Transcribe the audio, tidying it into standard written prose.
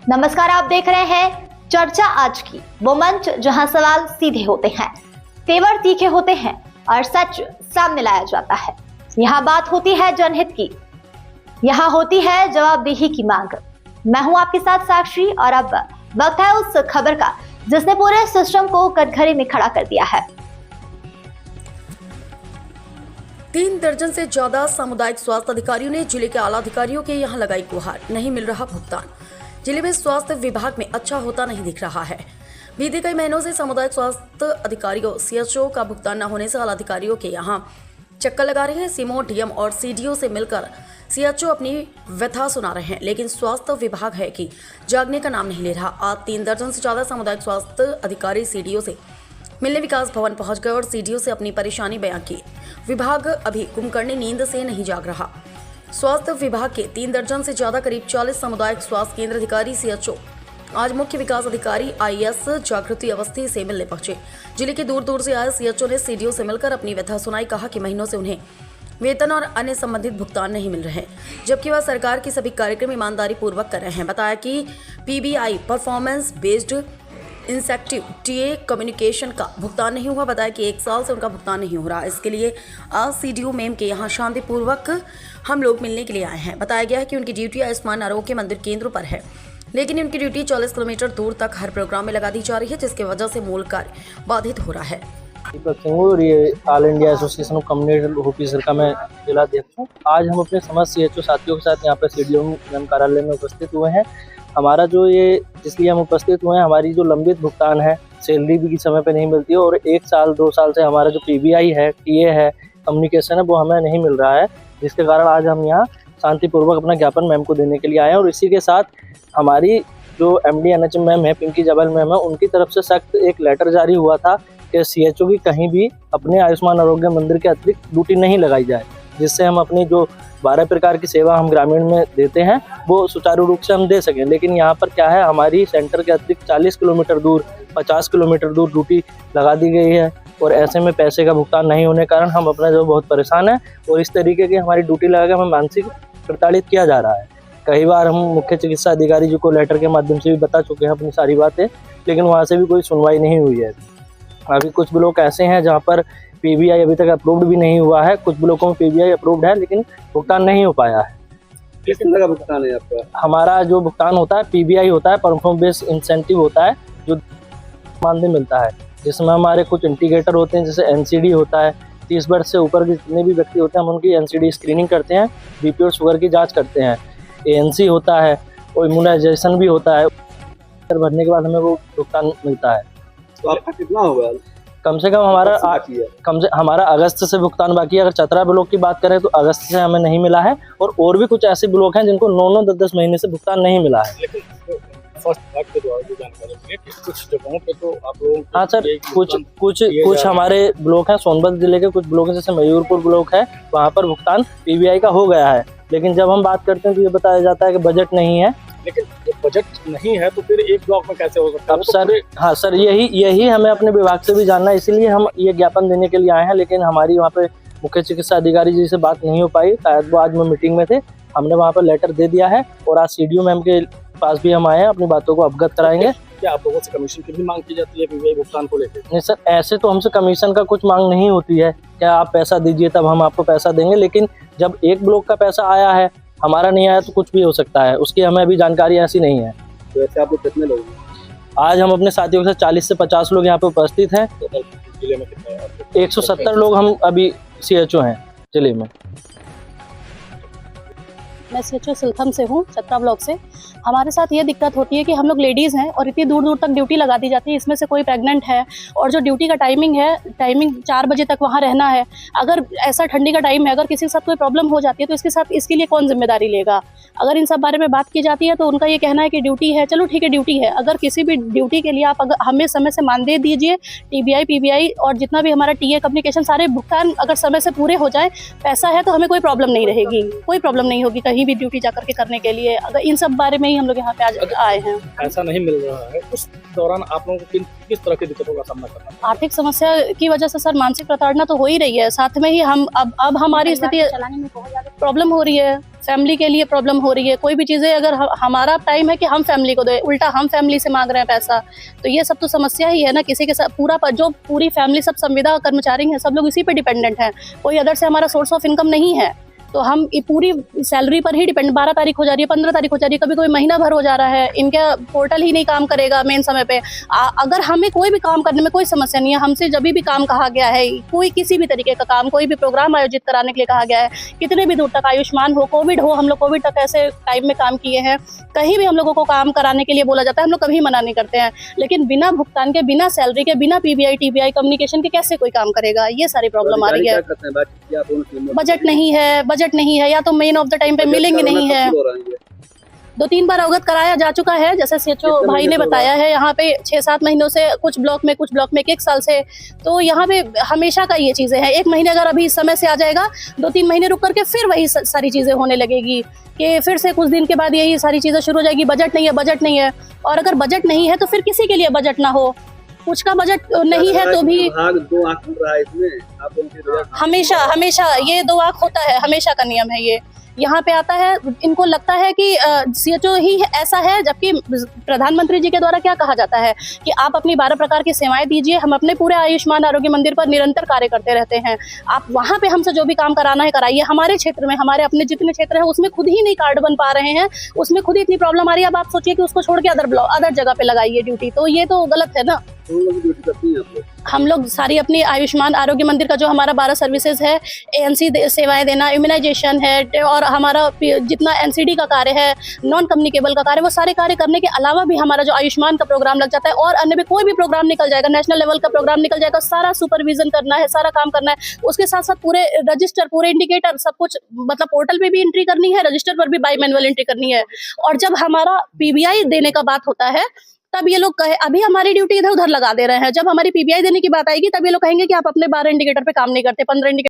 नमस्कार, आप देख रहे हैं चर्चा आज की, वो मंच जहां सवाल सीधे होते हैं, तेवर तीखे होते हैं और सच सामने लाया जाता है। यहाँ बात होती है जनहित की, यहाँ होती है जवाबदेही की मांग। मैं हूं आपके साथ साक्षी और अब वक्त है उस खबर का जिसने पूरे सिस्टम को कटघरे में खड़ा कर दिया है। 3 दर्जन से ज्यादा सामुदायिक स्वास्थ्य अधिकारियों ने जिले के आला अधिकारियों के यहां लगाई गुहार। नहीं मिल रहा भुगतान। जिले में स्वास्थ्य विभाग में अच्छा होता नहीं दिख रहा है। बीते कई महीनों से सामुदायिक स्वास्थ्य अधिकारियों सीएचओ का भुगतान न होने से आला अधिकारियों के यहां चक्कर लगा रहे हैं। सीएमओ, डीएम और सीडीओ से मिलकर सीएचओ अपनी व्यथा सुना रहे हैं, लेकिन स्वास्थ्य विभाग है कि जागने का नाम नहीं ले रहा। आज 3 दर्जन से ज्यादा सामुदायिक स्वास्थ्य अधिकारी सीडीओ से मिलने विकास भवन पहुंच गए और सीडीओ से अपनी परेशानी बयां की। विभाग अभी कुंभकर्णी नींद से नहीं जाग रहा। स्वास्थ्य विभाग के 3 दर्जन से ज्यादा करीब 40 सामुदायिक स्वास्थ्य केंद्र अधिकारी सीएचओ आज मुख्य विकास अधिकारी आईएएस जागृति अवस्थी से मिलने पहुंचे। जिले के दूर दूर से आए सीएचओ ने सीडीओ से मिलकर अपनी व्यथा सुनाई। कहा कि महीनों से उन्हें वेतन और अन्य संबंधित भुगतान नहीं मिल रहे, जबकि वह सरकार के सभी कार्यक्रम ईमानदारी पूर्वक कर रहे हैं। बताया कि PBI performance based incentive TA communication का भुगतान नहीं हुआ। बताया कि 1 साल से उनका भुगतान नहीं हो रहा। इसके लिए आज सीडीओ मैम के यहाँ शांतिपूर्वक हम लोग मिलने के लिए आए हैं। बताया गया है कि उनकी ड्यूटी आयुष्मान आरोग्य मंदिर केंद्र पर है, लेकिन उनकी ड्यूटी 40 किलोमीटर दूर तक हर प्रोग्राम में लगा दी जा रही है, जिसकी वजह से मूल कार्य बाधित हो रहा है। और ये all India association of community officer का मैं जिला अध्यक्ष हूँ। आज हम अपने समस्त सीएचओ साथियों के साथ यहाँ पर सीडीओ मैम कार्यालय में उपस्थित हुए हैं। हमारा जो ये जिसलिए हम उपस्थित हुए हैं, हमारी जो लंबित भुगतान है, सैलरी भी समय पे नहीं मिलती है और 1 साल 2 साल से हमारा जो पीबीआई है, टीए है, कम्युनिकेशन है, वो हमें नहीं मिल रहा है, जिसके कारण आज हम यहाँ शांतिपूर्वक अपना ज्ञापन मैम को देने के लिए आए हैं। और इसी के साथ हमारी जो एमडी एनएचएम मैम है, पिंकी जबल मैम है, उनकी तरफ से सख्त एक लेटर जारी हुआ था कि सीएचओ की कहीं भी अपने आयुष्मान आरोग्य मंदिर के अतिरिक्त ड्यूटी नहीं लगाई जाए, जिससे हम अपनी जो 12 प्रकार की सेवा हम ग्रामीण में देते हैं वो सुचारू रूप से हम दे सकें। लेकिन यहाँ पर क्या है, हमारी सेंटर के अतिरिक्त 40 किलोमीटर दूर, 50 किलोमीटर दूर ड्यूटी लगा दी गई है और ऐसे में पैसे का भुगतान नहीं होने के कारण हम अपना जो बहुत परेशान है और इस तरीके की हमारी ड्यूटी लगा के हमें मानसिक प्रताड़ित किया जा रहा है। कई बार हम मुख्य चिकित्सा अधिकारी जी को लेटर के माध्यम से भी बता चुके हैं अपनी सारी बातें, लेकिन वहाँ से भी कोई सुनवाई नहीं हुई है। अभी कुछ ब्लॉक ऐसे हैं जहाँ पर पीबीआई अभी तक अप्रूव्ड भी नहीं हुआ है, कुछ ब्लॉकों में पीबीआई अप्रूव्ड है लेकिन भुगतान नहीं हो पाया है। किस तरह का भुगतान है आपका? हमारा जो भुगतान होता है पीबीआई होता है, परफॉर्म बेस्ड इंसेंटिव होता है, जो मानदेय मिलता है, जिसमें हमारे कुछ इंडिकेटर होते हैं, जैसे एनसीडी होता है। 30 वर्ष से ऊपर के जितने भी व्यक्ति होते हैं हम उनकी एनसीडी स्क्रीनिंग करते हैं, बीपी और शुगर की जाँच करते हैं, एएनसी होता है और इम्यूनाइजेशन भी होता है। भरने के बाद हमें वो भुगतान मिलता है। तो आपका कितना होगा? कम से कम हमारा अगस्त से भुगतान बाकी है। अगर चतरा ब्लॉक की बात करें तो अगस्त से हमें नहीं मिला है और भी कुछ ऐसे ब्लॉक हैं जिनको 9-9, 10-10 महीने से भुगतान नहीं मिला है। लेकिन फर्स्ट विभाग के द्वारा जो जानकारी मिली है, कुछ जगहों पे तो आप लोगों को हाँ सर, कुछ हमारे ब्लॉक हैं, सोनभद्र जिले के कुछ ब्लॉक हैं, जैसे मयूरपुर ब्लॉक है, वहाँ पर भुगतान पीबीआई का हो गया है। लेकिन जब हम बात करते हैं तो ये बताया जाता है कि बजट नहीं है। लेकिन बजट नहीं है तो फिर एक ब्लॉक में कैसे हो सकता है? अब सर, हाँ सर, यही हमें अपने विभाग से भी जानना है, इसीलिए हम ये ज्ञापन देने के लिए आए हैं। लेकिन हमारी वहाँ पे मुख्य चिकित्सा अधिकारी जी से बात नहीं हो पाई, शायद वो आज में मीटिंग में थे। हमने वहाँ पर लेटर दे दिया है और आज सीडीओ मैम के पास भी हम आए हैं, अपनी बातों को अवगत कराएंगे। क्या आप लोगों से कमीशन की भी मांग की जाती है पीबीआई भुगतान को लेकर? नहीं सर, ऐसे तो हमसे कमीशन का कुछ मांग नहीं होती है, क्या आप पैसा दीजिए तब हम आपको पैसा देंगे। लेकिन जब एक ब्लॉक का पैसा आया है, हमारा नहीं आया तो कुछ भी हो सकता है, उसकी हमें अभी जानकारी ऐसी नहीं है। तो ऐसे आप लोग कितने लोग हैं? आज हम अपने साथियों के साथ 40 से 50 लोग यहाँ पे उपस्थित हैं। जिले में कितने हैं? 170 लोग हम अभी सीएचओ हैं जिले में। मैं सीएचओ सिलथम से हूँ, चतरा ब्लॉक से। हमारे साथ ये दिक्कत होती है कि हम लोग लेडीज़ हैं और इतनी दूर दूर तक ड्यूटी लगा दी जाती है। इसमें से कोई प्रेग्नेंट है और जो ड्यूटी का टाइमिंग 4 बजे तक वहाँ रहना है। अगर ऐसा ठंडी का टाइम है, अगर किसी के साथ कोई प्रॉब्लम हो जाती है तो इसके लिए कौन जिम्मेदारी लेगा? अगर इन सब बारे में बात की जाती है तो उनका ये कहना है कि ड्यूटी है, चलो ठीक है ड्यूटी है। अगर किसी भी ड्यूटी के लिए आप अगर हमें समय से मानदेय दीजिए, टीबीआई, पीबीआई और जितना भी हमारा टीए कम्युनिकेशन सारे भुगतान अगर समय से पूरे हो जाए, पैसा है तो हमें कोई प्रॉब्लम नहीं रहेगी, कोई प्रॉब्लम नहीं होगी कहीं भी ड्यूटी जाकर के करने के लिए। अगर इन सब बारे में ही हम लोग यहाँ पे आज आए हैं। ऐसा नहीं मिल रहा है, उस दौरान आप लोगों को किस तरह की दिक्कतों का सामना करना है? आर्थिक समस्या की वजह से सर मानसिक प्रताड़ना तो हो ही रही है, साथ में ही हम अब हमारी स्थिति प्रॉब्लम हो रही है, फैमिली के लिए प्रॉब्लम हो रही है। कोई भी चीज़ें अगर हमारा टाइम है कि हम फैमिली को दें, उल्टा हम फैमिली से मांग रहे हैं पैसा, तो ये सब तो समस्या ही है ना। किसी के साथ जो पूरी फैमिली, सब संविदा कर्मचारी हैं, सब लोग इसी पे डिपेंडेंट हैं। कोई अदर से हमारा सोर्स ऑफ इनकम नहीं है, तो हम ये पूरी सैलरी पर ही डिपेंड। 12 तारीख हो जा रही है, 15 तारीख हो जा रही है, कभी कोई महीना भर हो जा रहा है, इनका पोर्टल ही नहीं काम करेगा मेन समय पे। अगर हमें कोई भी काम करने में कोई समस्या नहीं है, हमसे जब भी काम कहा गया है, कोई किसी भी तरीके का काम, कोई भी प्रोग्राम आयोजित कराने के लिए कहा गया है, कितने भी दूर तक, आयुष्मान हो, कोविड हो, हम लोग कोविड तक ऐसे टाइम में काम किए हैं, कहीं भी हम लोगों को काम कराने के लिए बोला जाता है, हम लोग कभी मना नहीं करते हैं। लेकिन बिना भुगतान के, बिना सैलरी के, बिना PBI TBI कम्युनिकेशन के कैसे कोई काम करेगा? ये सारी प्रॉब्लम आ रही है। बजट नहीं है, या तो मेन ऑफ द टाइम पे मिलेंगे नहीं है। 2-3 बार अवगत कराया जा चुका है, जैसे CHO भाई ने बताया है। यहाँ पे 6-7 महीनों से कुछ ब्लॉक में 1 साल से, तो यहाँ पे हमेशा का ये चीज़ें हैं। 1 महीने अगर अभी इस समय से आ जाएगा, 2-3 महीने रुक करके फिर वही सारी चीज़ें होने लगेगी कि फिर से कुछ दिन के बाद यही सारी चीज़ें शुरू हो जाएगी। बजट नहीं है। और अगर बजट नहीं है तो फिर किसी के लिए बजट ना हो, कुछ का बजट नहीं है तो भी 2 आंख खुल रहा है इसमें। आप हमेशा ये 2 आंख होता है, हमेशा का नियम है ये। यहाँ पे आता है, इनको लगता है कि CHO ही ऐसा है, जबकि प्रधानमंत्री जी के द्वारा क्या कहा जाता है कि आप अपनी 12 प्रकार की सेवाएं दीजिए, हम अपने पूरे आयुष्मान आरोग्य मंदिर पर निरंतर कार्य करते रहते हैं। आप वहाँ पे हमसे जो भी काम कराना है कराइए। हमारे क्षेत्र में, हमारे अपने जितने क्षेत्र हैं उसमें खुद ही नहीं कार्ड बन पा रहे हैं, उसमें खुद ही इतनी प्रॉब्लम आ रही है। अब आप सोचिए कि उसको छोड़ के अदर जगह पे लगाइए ड्यूटी, तो ये तो गलत है ना। हम लोग सारी अपनी आयुष्मान आरोग्य मंदिर का जो हमारा 12 सर्विसेज है, ANC सेवाएं देना, इम्यूनाइजेशन है, और हमारा जितना NCD का कार्य है, नॉन कम्युनिकेबल का कार्य, वो सारे कार्य करने के अलावा भी हमारा जो आयुष्मान का प्रोग्राम लग जाता है, और अन्य भी कोई भी प्रोग्राम निकल जाएगा, नेशनल लेवल का प्रोग्राम निकल जाएगा, सारा सुपरविजन करना है, सारा काम करना है। उसके साथ साथ पूरे रजिस्टर, पूरे इंडिकेटर, सब कुछ, मतलब पोर्टल पे भी एंट्री करनी है, रजिस्टर पर भी बाय मैनुअल एंट्री करनी है। और जब हमारा PBI देने का बात होता है, तब ये लोग कहे अभी हमारी ड्यूटी इधर उधर लगा दे रहे हैं। जब हमारी PBI देने की बात आएगी, तब ये लोग कहेंगे कि आप अपने 12 इंडिकेटर पे काम नहीं करते, 15 इंडिकेटर